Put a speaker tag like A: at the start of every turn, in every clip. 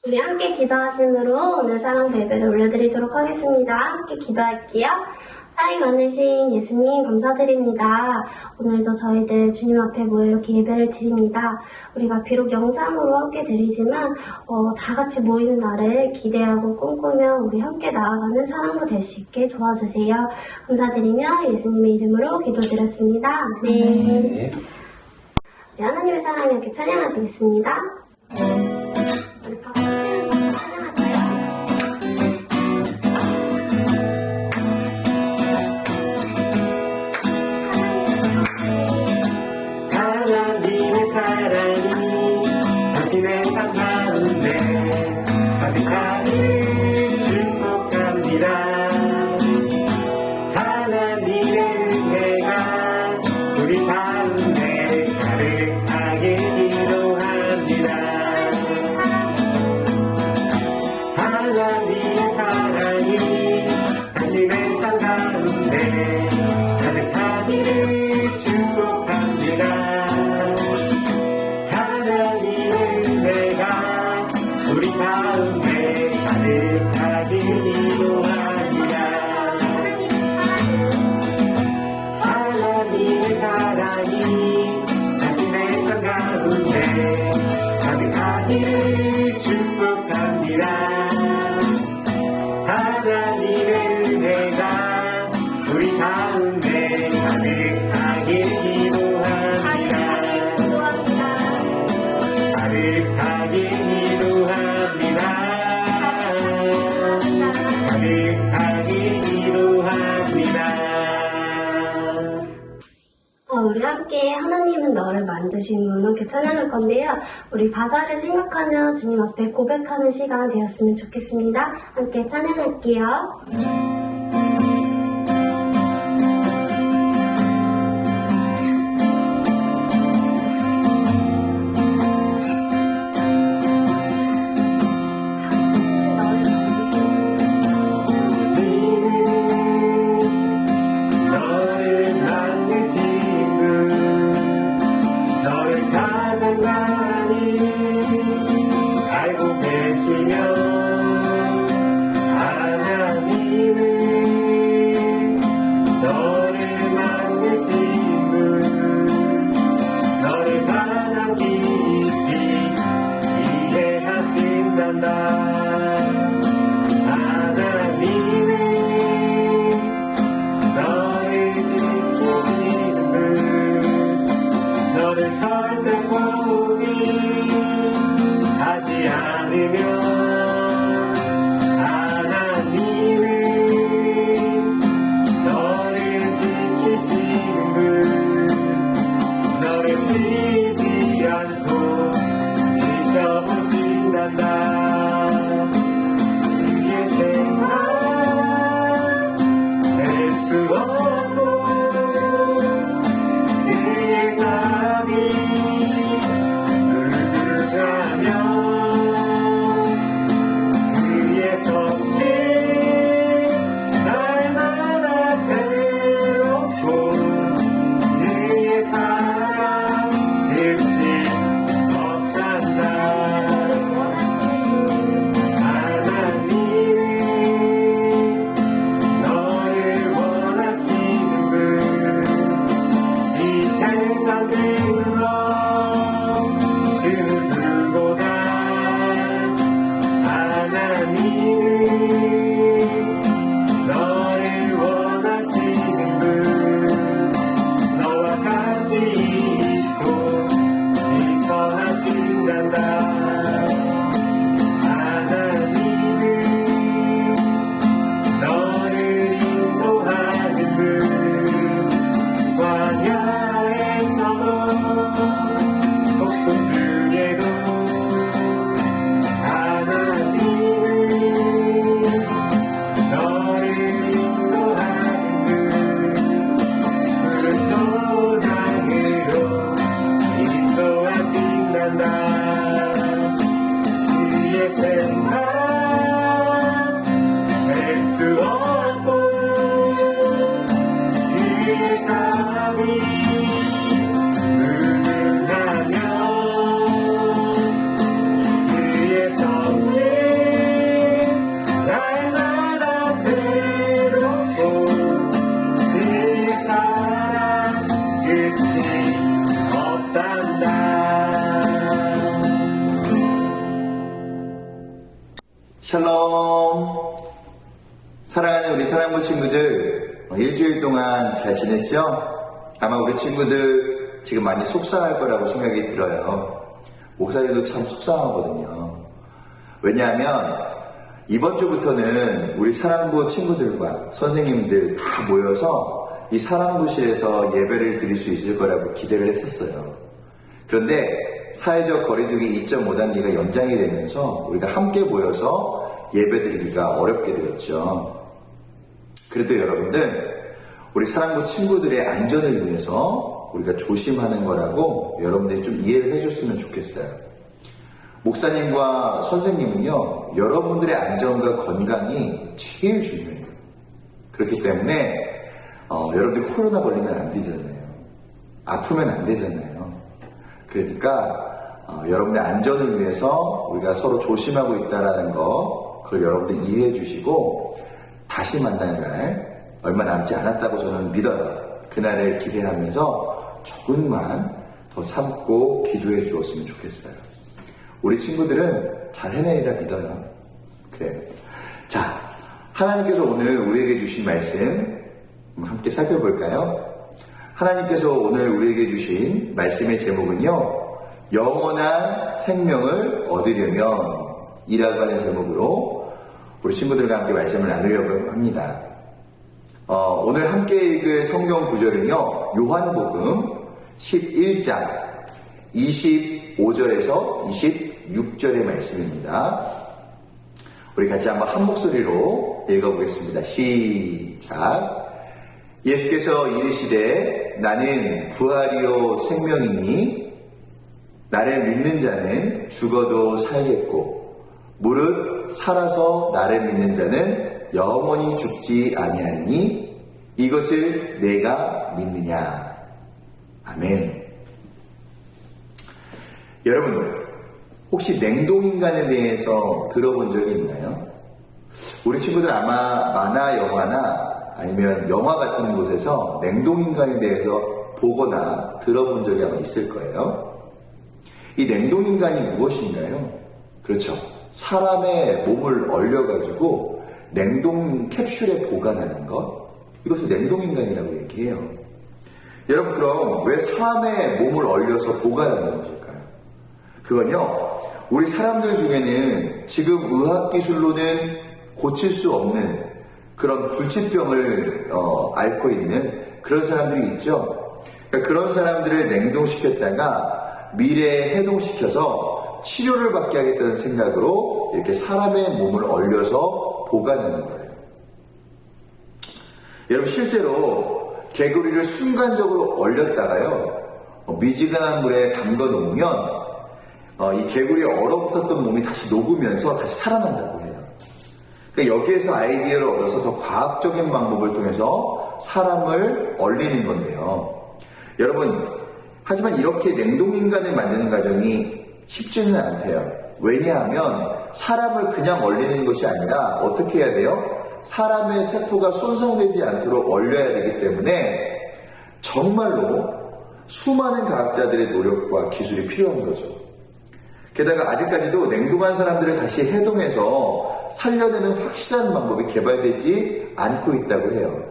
A: 우리 함께 기도하심으로 오늘 사랑 벨벳을 올려드리도록 하겠습니다. 함께 기도할게요. 사랑이 많으신 예수님 감사드립니다. 오늘도 저희들 주님 앞에 모여 이렇게 예배를 드립니다. 우리가 비록 영상으로 함께 드리지만 다 같이 모이는 날을 기대하고 꿈꾸며 우리 함께 나아가는 사랑으로 될 수 있게 도와주세요. 감사드리며 예수님의 이름으로 기도드렸습니다. 네. 우리 하나님의 사랑을 이렇게 찬양하시겠습니다. 우리 박수 치면서 찬양할까요?
B: 하나님의 사랑이 당신의 삶 가운데 가득하기를 축복합니다. 하나님의 은혜가 우리 가운데 가득하게 기도합니다. 하나님의 사랑이 당신의 삶 가운데 가득하기를 축복합니다. 하나님의 은혜가 우리 가운데 가득하게 기도합니다. 하나님의 사랑이 당신의 삶 가운데 가득하기를 축복합니다. 하나님의 은혜가 우리 가운데 가득하게
A: 우리 함께 하나님은 너를 만드신 분 함께 찬양할 건데요. 우리 가사를 생각하며 주님 앞에 고백하는 시간 되었으면 좋겠습니다. 함께 찬양할게요.
C: 샬롬. 사랑하는 우리 사랑부 친구들, 일주일 동안 잘 지냈죠? 아마 우리 친구들 지금 많이 속상할 거라고 생각이 들어요. 목사님도 참 속상하거든요. 왜냐하면 이번 주부터는 우리 사랑부 친구들과 선생님들 다 모여서 이 사랑부실에서 예배를 드릴 수 있을 거라고 기대를 했었어요. 그런데 사회적 거리두기 2.5단계가 연장이 되면서 우리가 함께 모여서 예배드리기가 어렵게 되었죠. 그래도 여러분들, 우리 사랑부 친구들의 안전을 위해서 우리가 조심하는 거라고 여러분들이 좀 이해를 해줬으면 좋겠어요. 목사님과 선생님은요, 여러분들의 안전과 건강이 제일 중요해요. 그렇기 때문에 여러분들 코로나 걸리면 안 되잖아요. 아프면 안 되잖아요. 그러니까 여러분의 안전을 위해서 우리가 서로 조심하고 있다는 거, 그걸 여러분들 이해해 주시고 다시 만날 날 얼마 남지 않았다고 저는 믿어요. 그날을 기대하면서 조금만 더 참고 기도해 주었으면 좋겠어요. 우리 친구들은 잘 해내리라 믿어요. 그래요. 자, 하나님께서 오늘 우리에게 주신 말씀 함께 살펴볼까요? 하나님께서 오늘 우리에게 주신 말씀의 제목은요, 영원한 생명을 얻으려면 이라고 하는 제목으로 우리 친구들과 함께 말씀을 나누려고 합니다. 오늘 함께 읽을 성경 구절은요, 요한복음 11장 25절에서 26절의 말씀입니다. 우리 같이 한번 한 목소리로 읽어보겠습니다. 시작. 예수께서 이르시되 나는 부활이요 생명이니 나를 믿는 자는 죽어도 살겠고 무릇 살아서 나를 믿는 자는 영원히 죽지 아니하리니 이것을 내가 믿느냐. 아멘. 여러분, 혹시 냉동인간에 대해서 들어본 적이 있나요? 우리 친구들 아마 만화 영화나 아니면 영화 같은 곳에서 냉동인간에 대해서 보거나 들어본 적이 아마 있을 거예요. 이 냉동인간이 무엇인가요? 그렇죠. 사람의 몸을 얼려가지고 냉동 캡슐에 보관하는 것, 이것을 냉동인간이라고 얘기해요. 여러분, 그럼 왜 사람의 몸을 얼려서 보관하는 것일까요? 그건요, 우리 사람들 중에는 지금 의학기술로는 고칠 수 없는 그런 불치병을 앓고 있는 그런 사람들이 있죠. 그러니까 그런 사람들을 냉동시켰다가 미래에 해동시켜서 치료를 받게 하겠다는 생각으로 이렇게 사람의 몸을 얼려서 보관하는 거예요. 여러분, 실제로 개구리를 순간적으로 얼렸다가요, 미지근한 물에 담가 놓으면 이 개구리의 얼어붙었던 몸이 다시 녹으면서 다시 살아난다고 해요. 그러니까 여기에서 아이디어를 얻어서 더 과학적인 방법을 통해서 사람을 얼리는 건데요. 여러분, 하지만 이렇게 냉동인간을 만드는 과정이 쉽지는 않대요. 왜냐하면 사람을 그냥 얼리는 것이 아니라 어떻게 해야 돼요? 사람의 세포가 손상되지 않도록 얼려야 되기 때문에 정말로 수많은 과학자들의 노력과 기술이 필요한 거죠. 게다가 아직까지도 냉동한 사람들을 다시 해동해서 살려내는 확실한 방법이 개발되지 않고 있다고 해요.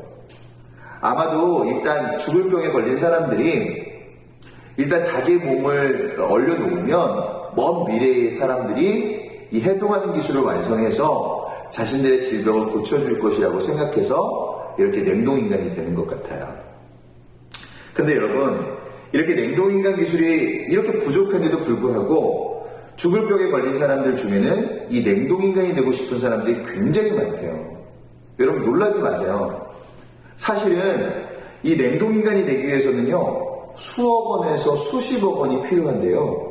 C: 아마도 일단 죽을 병에 걸린 사람들이 일단 자기 몸을 얼려놓으면 먼 미래의 사람들이 이 해동하는 기술을 완성해서 자신들의 질병을 고쳐줄 것이라고 생각해서 이렇게 냉동인간이 되는 것 같아요. 그런데 여러분, 이렇게 냉동인간 기술이 이렇게 부족한데도 불구하고 죽을 병에 걸린 사람들 중에는 이 냉동인간이 되고 싶은 사람들이 굉장히 많대요. 여러분, 놀라지 마세요. 사실은 이 냉동인간이 되기 위해서는요, 수억 원에서 수십억 원이 필요한데요.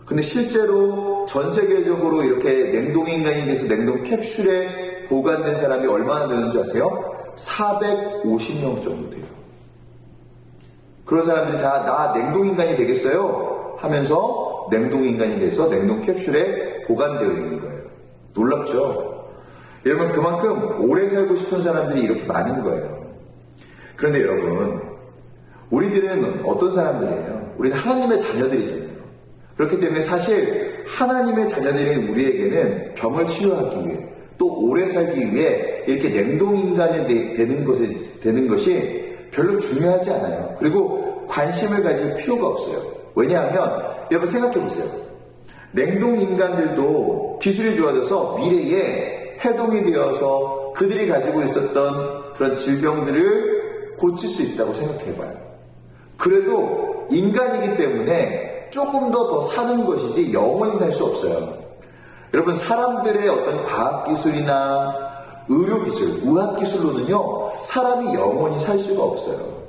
C: 근데 실제로 전 세계적으로 이렇게 냉동인간이 돼서 냉동 캡슐에 보관된 사람이 얼마나 되는 줄 아세요? 450명 정도 돼요. 그런 사람들이 나 냉동인간이 되겠어요? 하면서 냉동인간이 돼서 냉동 캡슐에 보관되어 있는 거예요. 놀랍죠? 여러분, 그만큼 오래 살고 싶은 사람들이 이렇게 많은 거예요. 그런데 여러분, 우리들은 어떤 사람들이에요? 우리는 하나님의 자녀들이잖아요. 그렇기 때문에 사실 하나님의 자녀들인 우리에게는 병을 치료하기 위해 또 오래 살기 위해 이렇게 냉동인간이 되는 것이 별로 중요하지 않아요. 그리고 관심을 가질 필요가 없어요. 왜냐하면 여러분 생각해 보세요. 냉동인간들도 기술이 좋아져서 미래에 해동이 되어서 그들이 가지고 있었던 그런 질병들을 고칠 수 있다고 생각해 봐요. 그래도 인간이기 때문에 조금 더 사는 것이지 영원히 살 수 없어요. 여러분, 사람들의 어떤 과학기술이나 의료기술, 의학기술로는요, 사람이 영원히 살 수가 없어요.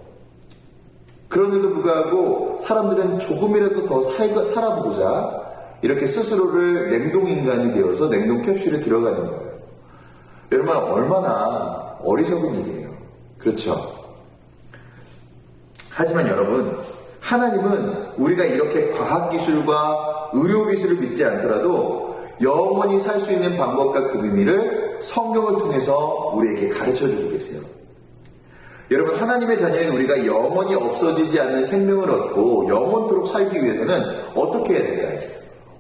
C: 그런데도 불구하고 사람들은 조금이라도 더 살아보고자 이렇게 스스로를 냉동인간이 되어서 냉동 캡슐에 들어가는 거예요. 여러분, 얼마나 어리석은 일이에요. 그렇죠? 하지만 여러분, 하나님은 우리가 이렇게 과학기술과 의료기술을 믿지 않더라도 영원히 살 수 있는 방법과 그 비밀을 성경을 통해서 우리에게 가르쳐주고 계세요. 여러분, 하나님의 자녀인 우리가 영원히 없어지지 않는 생명을 얻고 영원토록 살기 위해서는 어떻게 해야 될까요?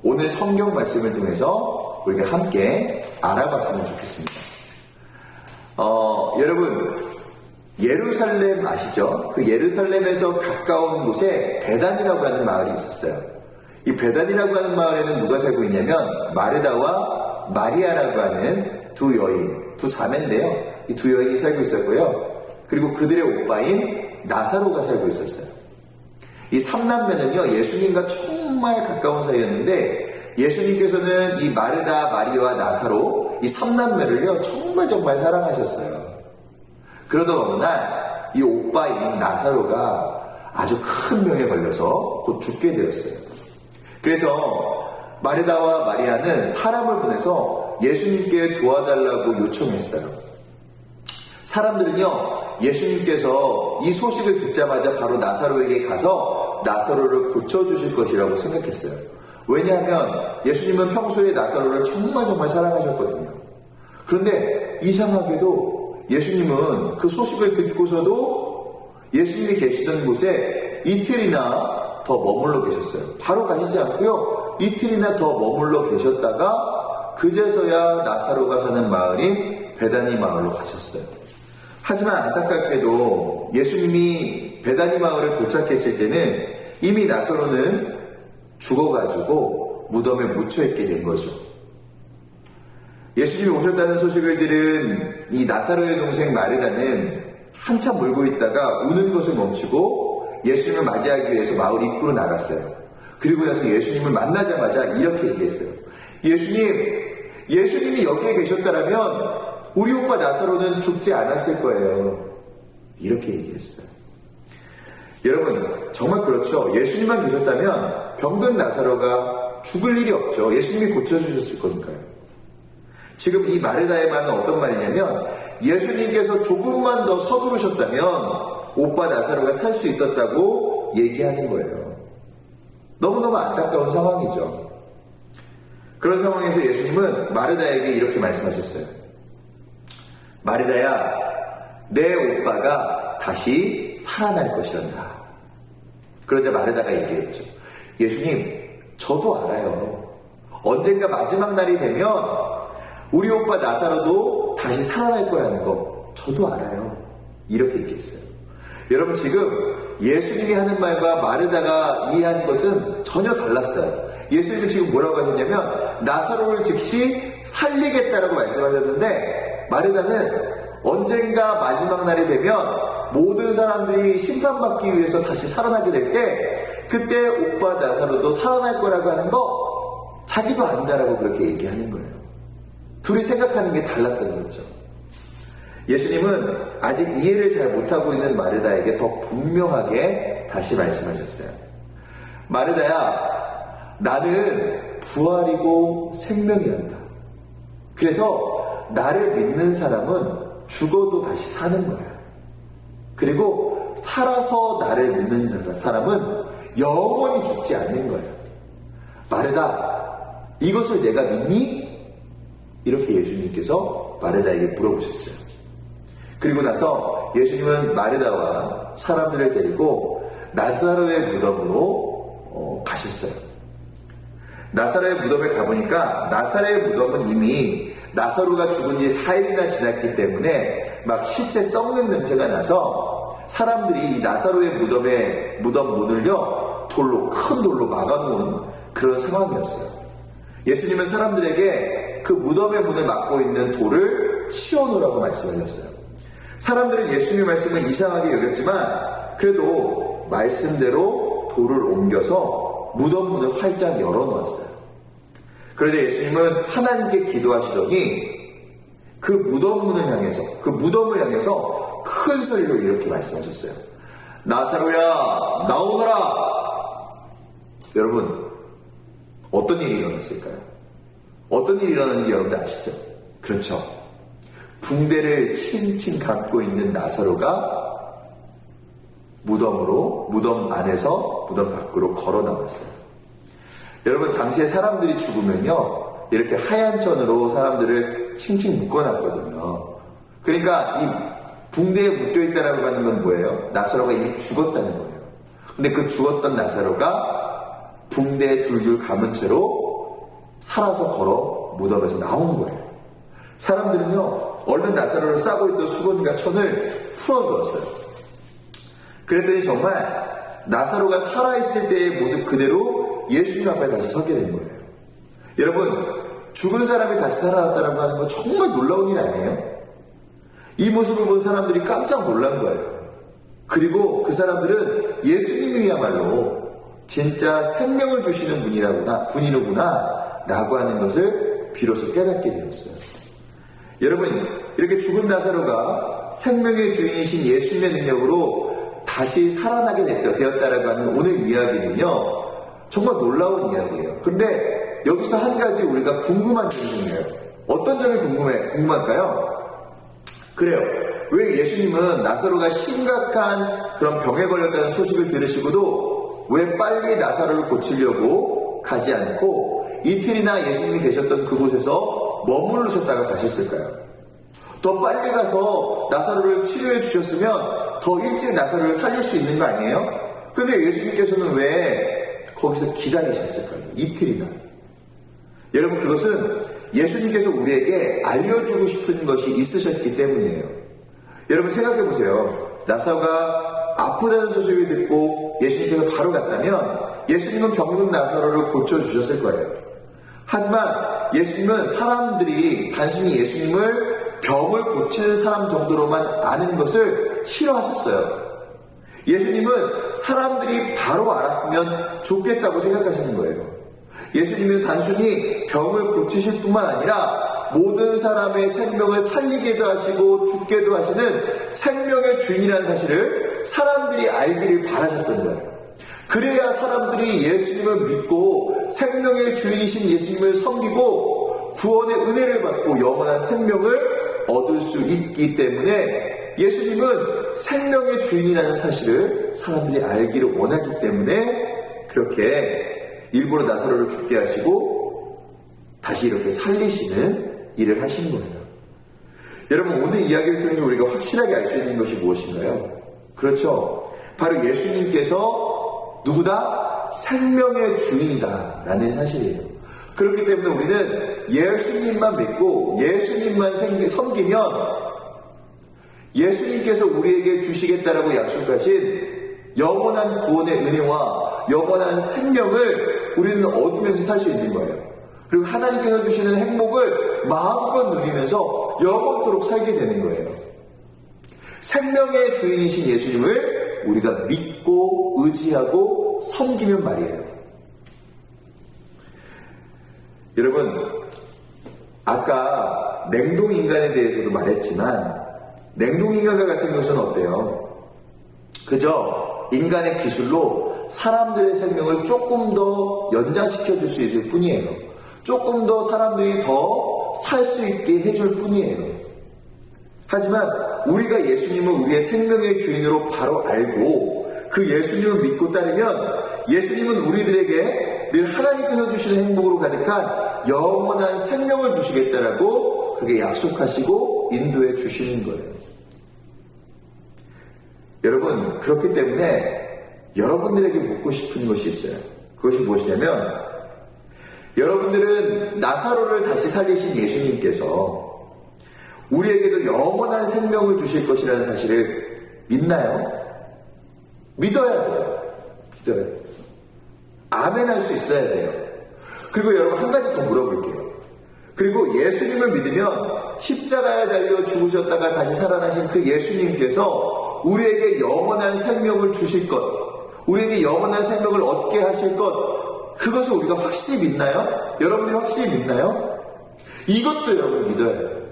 C: 오늘 성경 말씀을 통해서 우리가 함께 알아봤으면 좋겠습니다. 여러분, 예루살렘 아시죠? 그 예루살렘에서 가까운 곳에 베단이라고 하는 마을이 있었어요. 이 베단이라고 하는 마을에는 누가 살고 있냐면 마르다와 마리아라고 하는 두 자매인데요. 이 두 여인이 살고 있었고요. 그리고 그들의 오빠인 나사로가 살고 있었어요. 이 3남매는요, 예수님과 정말 가까운 사이였는데, 예수님께서는 이 마르다, 마리와 나사로, 이 3남매를요, 정말 사랑하셨어요. 그러던 어느 날, 이 오빠인 나사로가 아주 큰 병에 걸려서 곧 죽게 되었어요. 그래서 마르다와 마리아는 사람을 보내서 예수님께 도와달라고 요청했어요. 사람들은요, 예수님께서 이 소식을 듣자마자 바로 나사로에게 가서 나사로를 고쳐주실 것이라고 생각했어요. 왜냐하면 예수님은 평소에 나사로를 정말 사랑하셨거든요. 그런데 이상하게도 예수님은 그 소식을 듣고서도 예수님이 계시던 곳에 이틀이나 더 머물러 계셨어요. 바로 가시지 않고요, 이틀이나 더 머물러 계셨다가 그제서야 나사로가 사는 마을인 베다니 마을로 가셨어요. 하지만 안타깝게도 예수님이 베다니 마을에 도착했을 때는 이미 나사로는 죽어가지고 무덤에 묻혀있게 된 거죠. 예수님이 오셨다는 소식을 들은 이 나사로의 동생 마르다는 한참 울고 있다가 우는 것을 멈추고 예수님을 맞이하기 위해서 마을 입구로 나갔어요. 그리고 나서 예수님을 만나자마자 이렇게 얘기했어요. 예수님이 여기에 계셨다라면 우리 오빠 나사로는 죽지 않았을 거예요. 이렇게 얘기했어요. 여러분, 정말 그렇죠. 예수님만 계셨다면 병든 나사로가 죽을 일이 없죠. 예수님이 고쳐주셨을 거니까요. 지금 이 마르다의 말은 어떤 말이냐면, 예수님께서 조금만 더 서두르셨다면 오빠 나사로가 살 수 있었다고 얘기하는 거예요. 너무너무 안타까운 상황이죠. 그런 상황에서 예수님은 마르다에게 이렇게 말씀하셨어요. 마르다야, 내 오빠가 다시 살아날 것이란다. 그러자 마르다가 얘기했죠. 예수님, 저도 알아요. 언젠가 마지막 날이 되면 우리 오빠 나사로도 다시 살아날 거라는 거 저도 알아요. 이렇게 얘기했어요. 여러분, 지금 예수님이 하는 말과 마르다가 이해한 것은 전혀 달랐어요. 예수님이 지금 뭐라고 하셨냐면 나사로를 즉시 살리겠다라고 말씀하셨는데, 마르다는 언젠가 마지막 날이 되면 모든 사람들이 심판받기 위해서 다시 살아나게 될 때 그때 오빠 나사로도 살아날 거라고 하는 거 자기도 안다라고 그렇게 얘기하는 거예요. 둘이 생각하는 게 달랐던 거죠. 예수님은 아직 이해를 잘 못하고 있는 마르다에게 더 분명하게 다시 말씀하셨어요. 마르다야, 나는 부활이고 생명이란다. 그래서 나를 믿는 사람은 죽어도 다시 사는 거야. 그리고 살아서 나를 믿는 사람은 영원히 죽지 않는 거야. 마르다, 이것을 내가 믿니? 이렇게 예수님께서 마르다에게 물어보셨어요. 그리고 나서 예수님은 마르다와 사람들을 데리고 나사로의 무덤으로 가셨어요. 나사로의 무덤에 가보니까 나사로의 무덤은 이미 나사로가 죽은 지 4일이나 지났기 때문에 막 시체 썩는 냄새가 나서 사람들이 이 나사로의 무덤 문을요, 큰 돌로 막아놓은 그런 상황이었어요. 예수님은 사람들에게 그 무덤의 문을 막고 있는 돌을 치워놓으라고 말씀하셨어요. 사람들은 예수님의 말씀을 이상하게 여겼지만 그래도 말씀대로 돌을 옮겨서 무덤 문을 활짝 열어놓았어요. 그러자 예수님은 하나님께 기도하시더니 그 무덤을 향해서 큰 소리로 이렇게 말씀하셨어요. 나사로야, 나오너라! 여러분, 어떤 일이 일어났을까요? 어떤 일이 일어났는지 여러분들 아시죠? 그렇죠. 붕대를 칭칭 감고 있는 나사로가 무덤 안에서 무덤 밖으로 걸어 나왔어요. 여러분, 당시에 사람들이 죽으면요, 이렇게 하얀 천으로 사람들을 칭칭 묶어놨거든요. 그러니까 이 붕대에 묶여있다라고 하는 건 뭐예요? 나사로가 이미 죽었다는 거예요. 근데 그 죽었던 나사로가 붕대에 둘둘 감은 채로 살아서 걸어 무덤에서 나온 거예요. 사람들은요, 얼른 나사로를 싸고 있던 수건과 천을 풀어주었어요. 그랬더니 정말 나사로가 살아있을 때의 모습 그대로 예수님 앞에 다시 서게 된 거예요. 여러분, 죽은 사람이 다시 살아났다는 거 정말 놀라운 일 아니에요? 이 모습을 본 사람들이 깜짝 놀란 거예요. 그리고 그 사람들은 예수님이야말로 진짜 생명을 주시는 분이로구나 라고 하는 것을 비로소 깨닫게 되었어요. 여러분, 이렇게 죽은 나사로가 생명의 주인이신 예수님의 능력으로 다시 살아나게 되었다라고 하는 오늘 이야기는요, 정말 놀라운 이야기예요. 그런데 여기서 한 가지 우리가 궁금한 점이 있네요. 어떤 점이 궁금할까요? 그래요. 왜 예수님은 나사로가 심각한 그런 병에 걸렸다는 소식을 들으시고도 왜 빨리 나사로를 고치려고 가지 않고 이틀이나 예수님이 계셨던 그곳에서 머무르셨다가 가셨을까요? 더 빨리 가서 나사로를 치료해 주셨으면 더 일찍 나사로를 살릴 수 있는 거 아니에요? 근데 예수님께서는 왜 거기서 기다리셨을까요? 이틀이나. 여러분, 그것은 예수님께서 우리에게 알려주고 싶은 것이 있으셨기 때문이에요. 여러분, 생각해 보세요. 나사로가 아프다는 소식을 듣고 예수님께서 바로 갔다면 예수님은 병든 나사로를 고쳐주셨을 거예요. 하지만 예수님은 사람들이 단순히 예수님을 병을 고치는 사람 정도로만 아는 것을 싫어하셨어요. 예수님은 사람들이 바로 알았으면 좋겠다고 생각하시는 거예요. 예수님은 단순히 병을 고치실 뿐만 아니라 모든 사람의 생명을 살리게도 하시고 죽게도 하시는 생명의 주인이라는 사실을 사람들이 알기를 바라셨던 거예요. 그래야 사람들이 예수님을 믿고 생명의 주인이신 예수님을 섬기고 구원의 은혜를 받고 영원한 생명을 얻을 수 있기 때문에 예수님은 생명의 주인이라는 사실을 사람들이 알기를 원하기 때문에 그렇게 일부러 나사로를 죽게 하시고 다시 이렇게 살리시는 일을 하신 거예요. 여러분, 오늘 이야기를 통해서 우리가 확실하게 알 수 있는 것이 무엇인가요? 그렇죠. 바로 예수님께서 누구다? 생명의 주인이다 라는 사실이에요. 그렇기 때문에 우리는 예수님만 믿고 예수님만 섬기면 예수님께서 우리에게 주시겠다라고 약속하신 영원한 구원의 은혜와 영원한 생명을 우리는 얻으면서 살 수 있는 거예요. 그리고 하나님께서 주시는 행복을 마음껏 누리면서 영원토록 살게 되는 거예요. 생명의 주인이신 예수님을 우리가 믿고 의지하고 섬기면 말이에요. 여러분, 아까 냉동인간에 대해서도 말했지만 냉동인간과 같은 것은 어때요? 그저 인간의 기술로 사람들의 생명을 조금 더 연장시켜 줄 수 있을 뿐이에요. 조금 더 사람들이 더 살 수 있게 해줄 뿐이에요. 하지만 우리가 예수님을 우리의 생명의 주인으로 바로 알고 그 예수님을 믿고 따르면 예수님은 우리들에게 늘 하나님께서 주시는 행복으로 가득한 영원한 생명을 주시겠다라고 그게 약속하시고 인도해 주시는 거예요. 여러분, 그렇기 때문에 여러분들에게 묻고 싶은 것이 있어요. 그것이 무엇이냐면 여러분들은 나사로를 다시 살리신 예수님께서 우리에게도 영원한 생명을 주실 것이라는 사실을 믿나요? 믿어야 돼요. 믿어야 돼요. 아멘 할 수 있어야 돼요. 그리고 여러분, 한 가지 더 물어볼게요. 그리고 예수님을 믿으면 십자가에 달려 죽으셨다가 다시 살아나신 그 예수님께서 우리에게 영원한 생명을 주실 것, 우리에게 영원한 생명을 얻게 하실 것, 그것을 우리가 확실히 믿나요? 여러분들이 확실히 믿나요? 이것도 여러분 믿어야 돼요.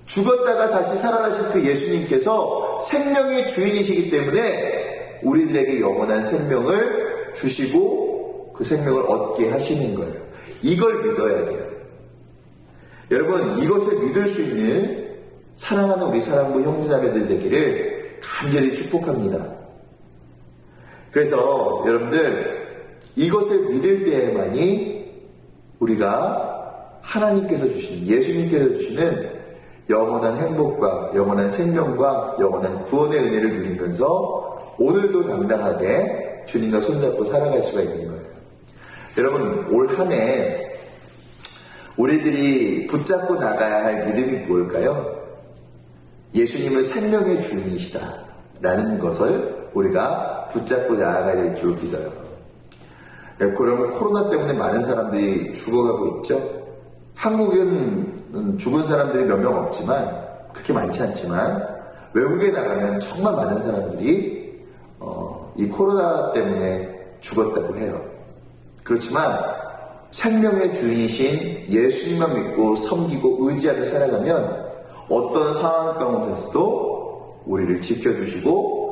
C: 죽었다가 다시 살아나신 그 예수님께서 생명의 주인이시기 때문에 우리들에게 영원한 생명을 주시고 그 생명을 얻게 하시는 거예요. 이걸 믿어야 돼요. 여러분, 이것을 믿을 수 있는 사랑하는 우리 사랑부 형제자매들 되기를 간절히 축복합니다. 그래서 여러분들, 이것을 믿을 때에만이 우리가 하나님께서 주시는, 예수님께서 주시는 영원한 행복과 영원한 생명과 영원한 구원의 은혜를 누리면서 오늘도 당당하게 주님과 손잡고 살아갈 수가 있는 거예요. 여러분, 올 한 해 우리들이 붙잡고 나가야 할 믿음이 뭘까요? 예수님은 생명의 주인이시다 라는 것을 우리가 붙잡고 나아가야 될 줄 믿어요. 그러면 코로나 때문에 많은 사람들이 죽어가고 있죠. 한국은 죽은 사람들이 몇 명 없지만 그렇게 많지 않지만 외국에 나가면 정말 많은 사람들이 이 코로나 때문에 죽었다고 해요. 그렇지만 생명의 주인이신 예수님만 믿고 섬기고 의지하며 살아가면 어떤 상황 가운데서도 우리를 지켜주시고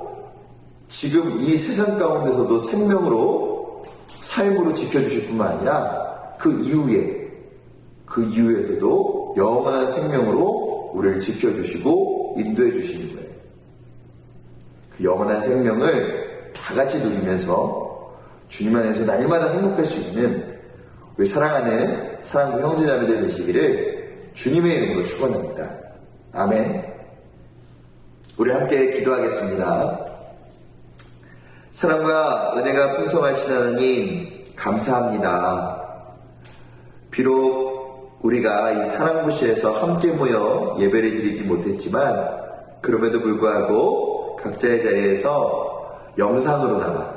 C: 지금 이 세상 가운데서도 생명으로 삶으로 지켜주실 뿐만 아니라 그 이후에서도 영원한 생명으로 우리를 지켜주시고 인도해 주시는 거예요. 그 영원한 생명을 다 같이 누리면서 주님 안에서 날마다 행복할 수 있는 우리 사랑하는 사랑부 형제자매들 되시기를 주님의 이름으로 축원합니다. 아멘. 우리 함께 기도하겠습니다. 사랑과 은혜가 풍성하신 하나님 감사합니다. 비록 우리가 이 사랑부시에서 함께 모여 예배를 드리지 못했지만 그럼에도 불구하고 각자의 자리에서 영상으로나마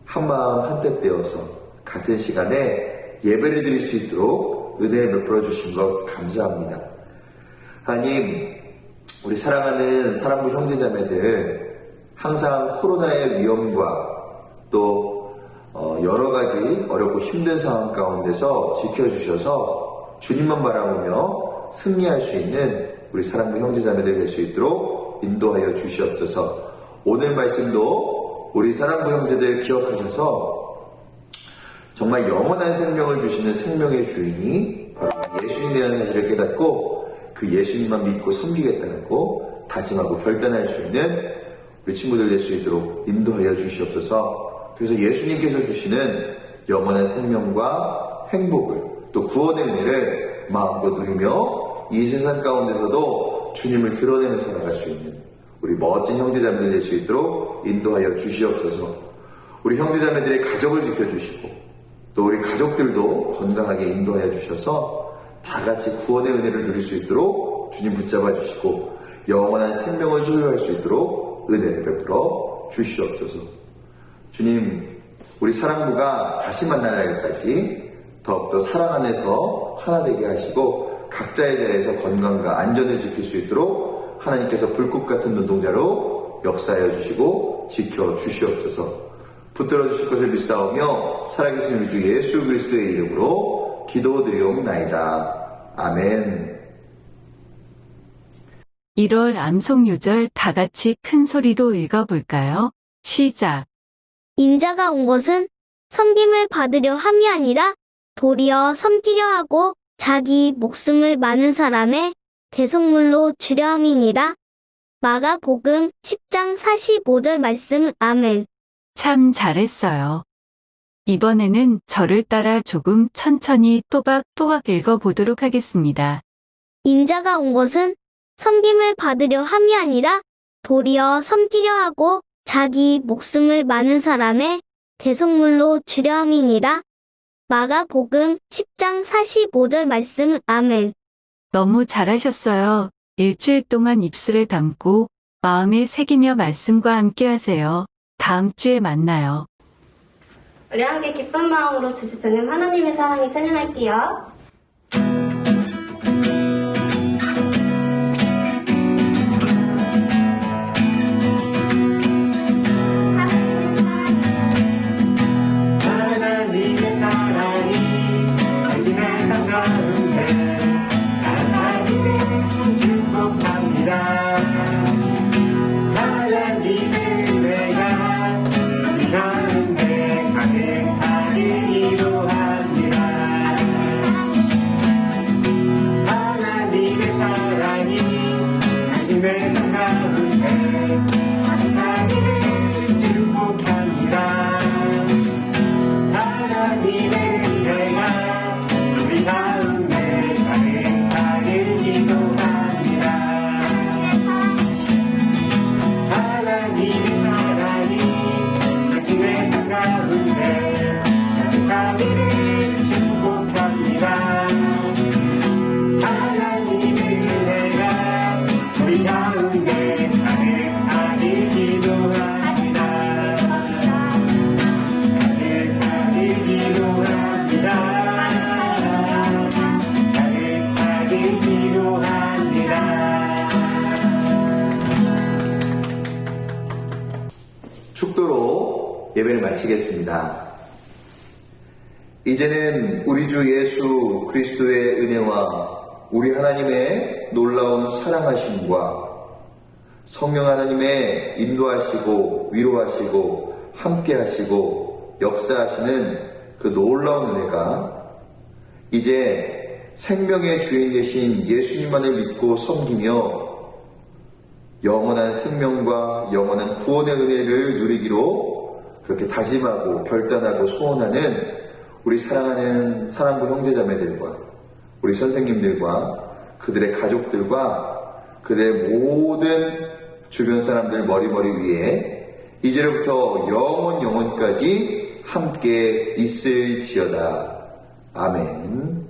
C: 한마음 한뜻 되어서 같은 시간에 예배를 드릴 수 있도록 은혜를 베풀어 주신 것 감사합니다. 하나님, 우리 사랑하는 사랑부 형제자매들 항상 코로나의 위험과 또 여러 가지 어렵고 힘든 상황 가운데서 지켜주셔서 주님만 바라보며 승리할 수 있는 우리 사랑부 형제자매들 될 수 있도록 인도하여 주시옵소서. 오늘 말씀도 우리 사랑부 형제들 기억하셔서 정말 영원한 생명을 주시는 생명의 주인이 바로 예수님이라는 사실을 깨닫고 그 예수님만 믿고 섬기겠다고 다짐하고 결단할 수 있는 우리 친구들 될 수 있도록 인도하여 주시옵소서. 그래서 예수님께서 주시는 영원한 생명과 행복을 또 구원의 은혜를 마음껏 누리며 이 세상 가운데서도 주님을 드러내며 살아갈 수 있는 우리 멋진 형제자매들 될 수 있도록 인도하여 주시옵소서. 우리 형제자매들의 가족을 지켜주시고 또 우리 가족들도 건강하게 인도하여 주셔서 다 같이 구원의 은혜를 누릴 수 있도록 주님 붙잡아 주시고 영원한 생명을 소유할 수 있도록 은혜를 베풀어 주시옵소서. 주님, 우리 사랑부가 다시 만날 날까지 더욱더 사랑 안에서 하나 되게 하시고 각자의 자리에서 건강과 안전을 지킬 수 있도록 하나님께서 불꽃 같은 눈동자로 역사하여 주시고 지켜 주시옵소서. 붙들어 주실 것을 믿사오며 살아계신 우리 주 예수 그리스도의 이름으로 기도드리옵나이다. 아멘.
D: 1월 암송 요절 다 같이 큰 소리로 읽어볼까요? 시작.
E: 인자가 온 것은 섬김을 받으려 함이 아니라 도리어 섬기려 하고 자기 목숨을 많은 사람의 대속물로 주려 함이니라. 마가복음 10장 45절 말씀. 아멘.
D: 참 잘했어요. 이번에는 저를 따라 조금 천천히 또박또박 읽어보도록 하겠습니다.
E: 인자가 온 것은 섬김을 받으려 함이 아니라 도리어 섬기려 하고 자기 목숨을 많은 사람의 대속물로 주려 함이니라. 마가복음 10장 45절 말씀. 아멘.
D: 너무 잘하셨어요. 일주일 동안 입술에 담고 마음에 새기며 말씀과 함께 하세요. 다음 주에 만나요.
A: 우리 함께 기쁜 마음으로 주시는 하나님의 사랑을 찬양할게요.
B: 하나님의 사랑이 당신의 삶 가운데 하나님의 축복합니다. 하나님의 은혜가 우리 가운데 가득하게 이루합니다.
C: 예배를 마치겠습니다. 이제는 우리 주 예수 그리스도의 은혜와 우리 하나님의 놀라운 사랑하심과 성령 하나님의 인도하시고 위로하시고 함께하시고 역사하시는 그 놀라운 은혜가 이제 생명의 주인 되신 예수님만을 믿고 섬기며 영원한 생명과 영원한 구원의 은혜를 누리기로 그렇게 다짐하고 결단하고 소원하는 우리 사랑하는 사랑부 형제자매들과 우리 선생님들과 그들의 가족들과 그들의 모든 주변 사람들 머리머리 위에 이제로부터 영원까지 함께 있을지어다. 아멘.